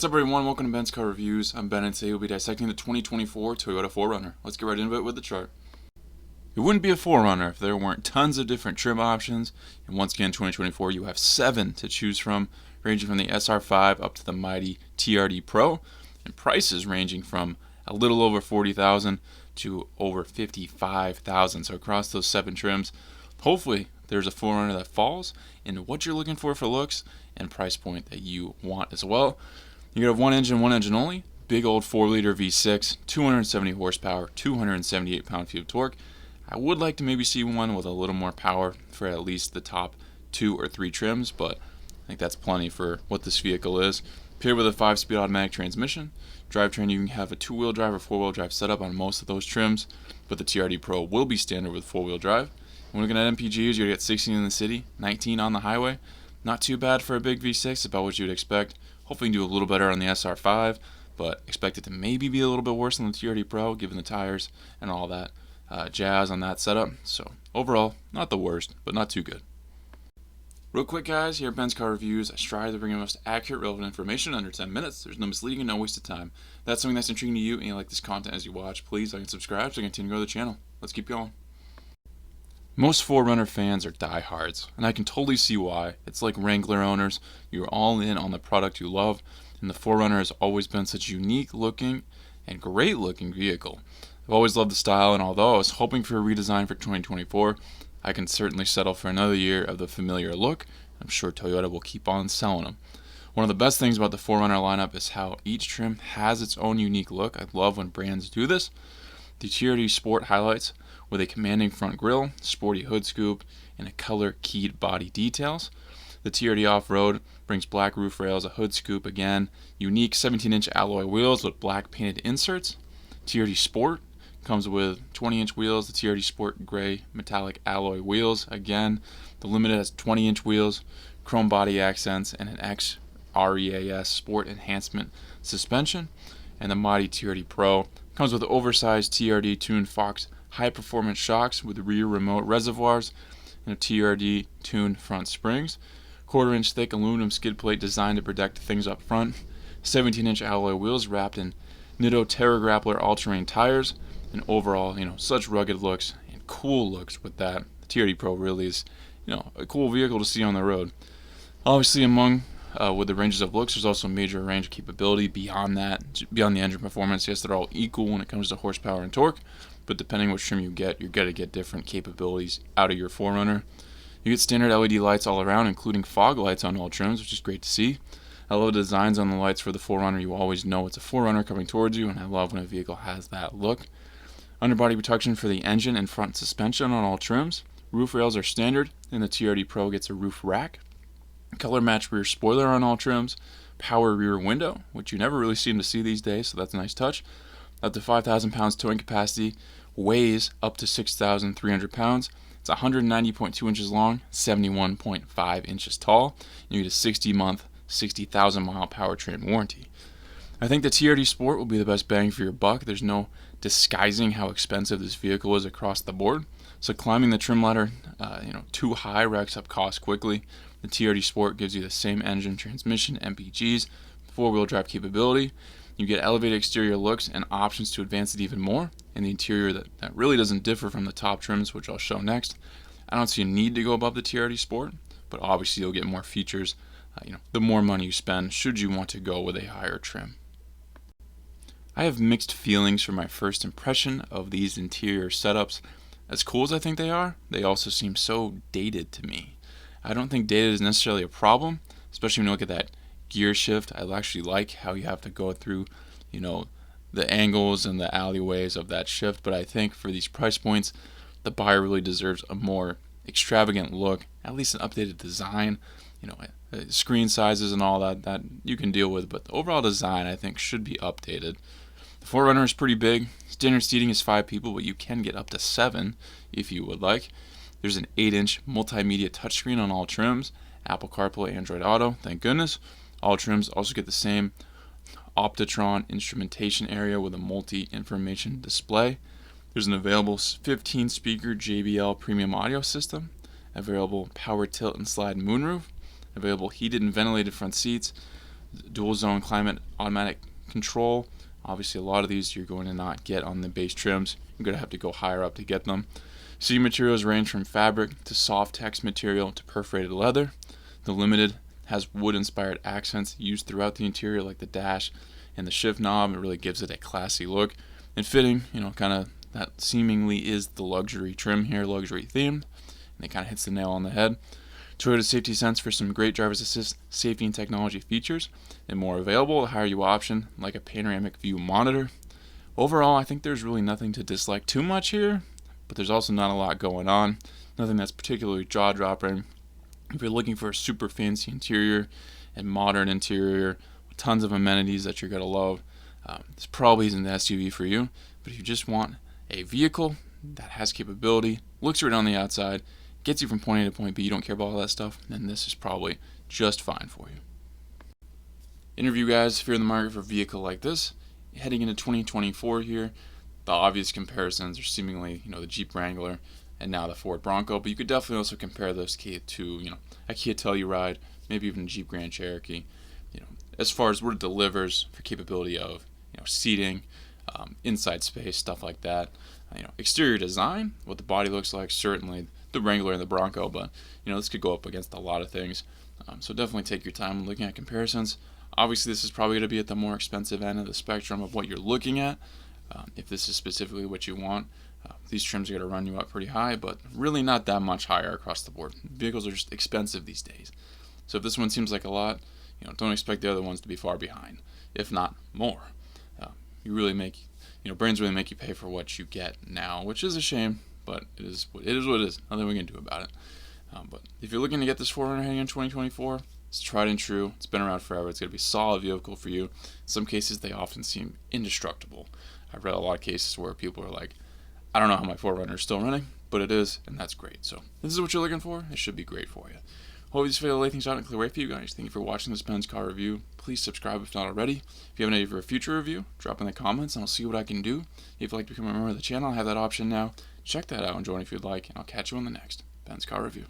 What's up everyone, welcome to Ben's Car Reviews. I'm Ben and today we'll be dissecting the 2024 Toyota 4Runner. Let's get right into it with the chart. It wouldn't be a 4Runner if there weren't tons of different trim options, and once again in 2024 you have 7 to choose from, ranging from the SR5 up to the mighty TRD Pro, and prices ranging from a little over $40,000 to over $55,000. So across those 7 trims, hopefully there's a 4Runner that falls into what you're looking for looks and price point that you want as well. You have one engine only, big old 4-liter V6, 270 horsepower, 278 pound-feet of torque. I would like to maybe see one with a little more power for at least the top 2 or 3 trims, but I think that's plenty for what this vehicle is. Paired with a 5-speed automatic transmission. Drivetrain, you can have a 2-wheel drive or 4-wheel drive setup on most of those trims, but the TRD Pro will be standard with 4-wheel drive. When looking at MPGs, you're going to get 16 in the city, 19 on the highway. Not too bad for a big V6, about what you'd expect. Hopefully you can do a little better on the SR5, but expect it to maybe be a little bit worse on the TRD Pro, given the tires and all that jazz on that setup. So overall, not the worst, but not too good. Real quick guys, here at Ben's Car Reviews, I strive to bring the most accurate, relevant information in under 10 minutes. There's no misleading and no waste of time. If that's something that's intriguing to you and you like this content as you watch, please like and subscribe so I can continue to grow the channel. Let's keep going. Most 4Runner fans are diehards, and I can totally see why. It's like Wrangler owners, you're all in on the product you love, and the 4Runner has always been such a unique looking and great looking vehicle. I've always loved the style, and although I was hoping for a redesign for 2024, I can certainly settle for another year of the familiar look. I'm sure Toyota will keep on selling them. One of the best things about the 4Runner lineup is how each trim has its own unique look. I love when brands do this. The TRD Sport highlights with a commanding front grille, sporty hood scoop, and a color-keyed body details. The TRD Off Road brings black roof rails, a hood scoop again, unique 17-inch alloy wheels with black painted inserts. TRD Sport comes with 20-inch wheels, the TRD Sport gray metallic alloy wheels. Again, the Limited has 20-inch wheels, chrome body accents, and an XREAS Sport Enhancement suspension. And the mighty TRD Pro comes with oversized TRD tuned Fox high-performance shocks with rear remote reservoirs and a TRD tuned front springs. 1/4-inch thick aluminum skid plate designed to protect things up front. 17-inch alloy wheels wrapped in Nitto Terra Grappler all-terrain tires. And overall, such rugged looks and cool looks with that. The TRD Pro really is, a cool vehicle to see on the road. Obviously, among with the ranges of looks, there's also a major range of capability beyond that, beyond the engine performance. Yes, they're all equal when it comes to horsepower and torque, but depending which trim you get, you're going to get different capabilities out of your 4Runner. You get standard LED lights all around, including fog lights on all trims, which is great to see. I love the designs on the lights for the 4Runner. You always know it's a 4Runner coming towards you, and I love when a vehicle has that look. Underbody protection for the engine and front suspension on all trims. Roof rails are standard, and the TRD Pro gets a roof rack. Color match rear spoiler on all trims. Power rear window, which you never really seem to see these days, so that's a nice touch. Up to 5,000 pounds towing capacity, weighs up to 6,300 pounds. It's 190.2 inches long, 71.5 inches tall. You get a 60-month, 60,000 mile powertrain warranty. I think the TRD Sport will be the best bang for your buck. There's no disguising how expensive this vehicle is across the board. So climbing the trim ladder, too high racks up cost quickly. The TRD Sport gives you the same engine, transmission, MPGs, 4-wheel drive capability. You get elevated exterior looks and options to advance it even more. And the interior that really doesn't differ from the top trims, which I'll show next. I don't see a need to go above the TRD Sport, but obviously you'll get more features, the more money you spend should you want to go with a higher trim. I have mixed feelings for my first impression of these interior setups. As cool as I think they also seem so dated to me. I don't think dated is necessarily a problem, especially when you look at that gear shift. I actually like how you have to go through, the angles and the alleyways of that shift, but I think for these price points, the buyer really deserves a more extravagant look, at least an updated design, screen sizes and all that you can deal with, but the overall design I think should be updated. The 4Runner is pretty big. Standard seating is 5 people, but you can get up to 7 if you would like. There's an 8-inch multimedia touchscreen on all trims, Apple CarPlay, Android Auto, thank goodness. All trims also get the same Optitron instrumentation area with a multi-information display. There's an available 15-speaker JBL premium audio system, available power tilt and slide moonroof, available heated and ventilated front seats, dual zone climate automatic control. Obviously, a lot of these you're going to not get on the base trims. You're going to have to go higher up to get them. Seating materials range from fabric to soft text material to perforated leather. The Limited has wood-inspired accents used throughout the interior, like the dash and the shift knob. It really gives it a classy look. And fitting, kind of that seemingly is the luxury trim here, luxury themed. And it kind of hits the nail on the head. Toyota Safety Sense for some great driver's assist safety and technology features, and more available, the higher you option, like a panoramic view monitor. Overall, I think there's really nothing to dislike too much here, but there's also not a lot going on. Nothing that's particularly jaw-dropping. If you're looking for a super fancy interior and modern interior with tons of amenities that you're going to love, this probably isn't the SUV for you. But if you just want a vehicle that has capability, looks great on the outside, gets you from point A to point B, you don't care about all that stuff, then this is probably just fine for you. Interview guys, if you're in the market for a vehicle like this, heading into 2024 here, the obvious comparisons are seemingly, the Jeep Wrangler and now the Ford Bronco, but you could definitely also compare those to, a Kia Telluride, maybe even a Jeep Grand Cherokee. As far as what it delivers for capability of, seating, inside space, stuff like that. Exterior design, what the body looks like, certainly the Wrangler and the Bronco, but this could go up against a lot of things. So definitely take your time when looking at comparisons. Obviously, this is probably going to be at the more expensive end of the spectrum of what you're looking at. If this is specifically what you want, these trims are going to run you up pretty high, but really not that much higher across the board. Vehicles are just expensive these days. So if this one seems like a lot, don't expect the other ones to be far behind, if not more. Brands really make you pay for what you get now, which is a shame, but it is what it is. Nothing we can do about it. But if you're looking to get this 4Runner heading in 2024, it's tried and true. It's been around forever. It's going to be a solid vehicle for you. In some cases, they often seem indestructible. I've read a lot of cases where people are like, I don't know how my 4Runner is still running, but it is, and that's great. So this is what you're looking for. It should be great for you. Hope this video laid things out and clear way for you guys. Thank you for watching this Ben's car review. Please subscribe if not already. If you have an idea for a future review, drop in the comments and I'll see what I can do. If you'd like to become a member of the channel, I have that option now. Check that out and join if you'd like, and I'll catch you on the next Ben's car review.